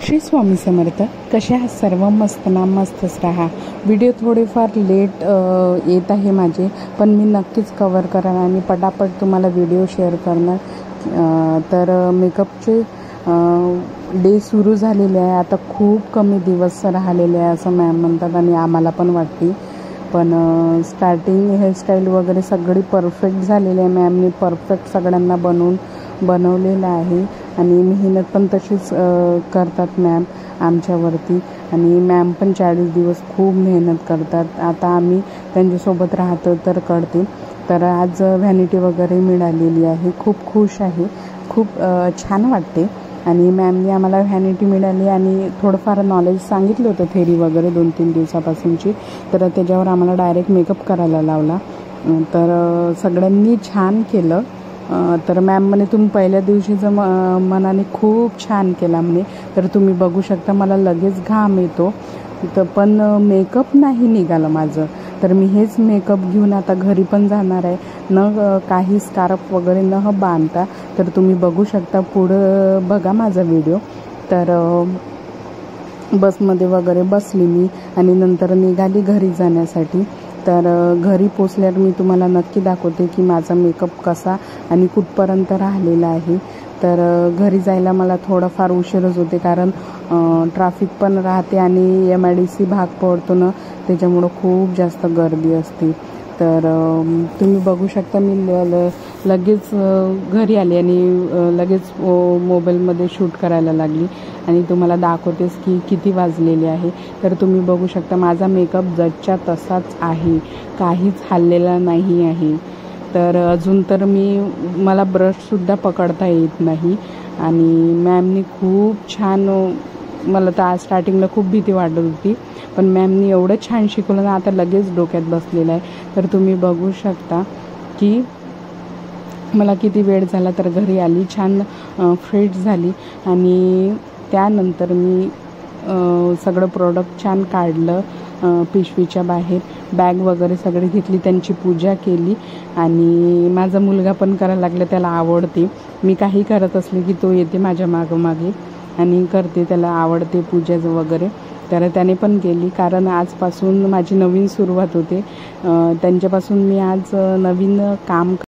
श्री स्वामी समर्थ। कशा आहात सर्व? मस्त ना? मस्तच राहा। व्हिडिओ थोडेफार लेट येत आहे माझे, पण मी नक्कीच कवर करणार आणि पटापट तुम्हाला व्हिडिओ शेअर करणार। तर मेकअपचे डे सुरू झालेले आहे। आता खूप कमी दिवस राहिलेले आहे असं मॅम म्हणतात आणि आम्हाला पण वाटते। पण स्टार्टिंग हेअरस्टाईल वगैरे सगळी परफेक्ट झालेली आहे। मॅमने परफेक्ट सगळ्यांना बनवलेलं आहे आणि मेहनत पण तशीच करतात मॅम आमच्यावरती। आणि मॅम पण 40 दिवस खूप मेहनत करतात। आता आम्ही त्यांच्यासोबत राहतो तर कळते। तर आज व्हॅनिटी वगैरे मिळालेली आहे, खूप खुश आहे, खूप छान वाटते। आणि मॅमने आम्हाला व्हॅनिटी मिळाली आणि थोडंफार नॉलेज सांगितलं होतं, थेरी वगैरे 2-3 दिवसापासूनची। तर त्याच्यावर आम्हाला डायरेक्ट मेकअप करायला लावला। तर सगळ्यांनी छान केलं। तर मॅम म्हणे तुम्ही पहिल्या दिवशीचं मनाने खूप छान केला म्हणे। तर तुम्ही बघू शकता मला लगेच घाम येतो, तर पण मेकअप नाही निघालं माझं। तर मी हेच मेकअप घेऊन आता घरी पण जाणार आहे, न काही स्कार्फ वगैरे न बांधता। तर तुम्ही बघू शकता, पुढं बघा माझा व्हिडिओ। तर बसमध्ये वगैरे बसली मी आणि नंतर निघाली घरी जाण्यासाठी। तर घरी पोचल्यावर मी तुम्हाला नक्की दाखवते की माझा मेकअप कसा आणि कुठपर्यंत राहिलेला आहे। तर घरी जायला मला थोडाफार उशीरच होते, कारण ट्रॅफिक पण राहते आणि MIDC भाग पडतो ना, त्याच्यामुळं खूप जास्त गर्दी असते। तर तुम्ही बघू शकता मी लगेच घरी आले आणि लगेच मोबाईलमध्ये शूट करायला लागली आणि तुम्हाला दाखवतेच की किती वाजलेले आहे। तर तुम्ही बघू शकता माझा मेकअप जसच्या तसाच आहे, काहीच हललेला नाही आहे। तर अजून तर मला ब्रशसुद्धा पकडता येत नाही। आणि मॅमनी खूप छान, मला तर आज स्टार्टिंगला खूप भीती वाटत होती, पण मॅमनी एवढं छान शिकवलं ना, आता लगेच डोक्यात बसलेलं आहे। तर तुम्ही बघू शकता की मला किती वेळ झाला। तर घरी आली, छान फ्रेश झाली आणि त्यानंतर मी सगळं प्रोडक्ट छान काढलं पिशवीच्या बाहेर, बॅग वगैरे सगळी घेतली, त्यांची पूजा केली। आणि माझा मुलगा पण करायला लागला, त्याला आवडते। मी काही करत असले की तो येते माझ्या मागोमागे आणि करते, त्याला आवडते पूजा वगैरे। तर त्याने पण केली, कारण आजपासून माझी नवीन सुरुवात होते। त्यांच्यापासून मी आज नवीन काम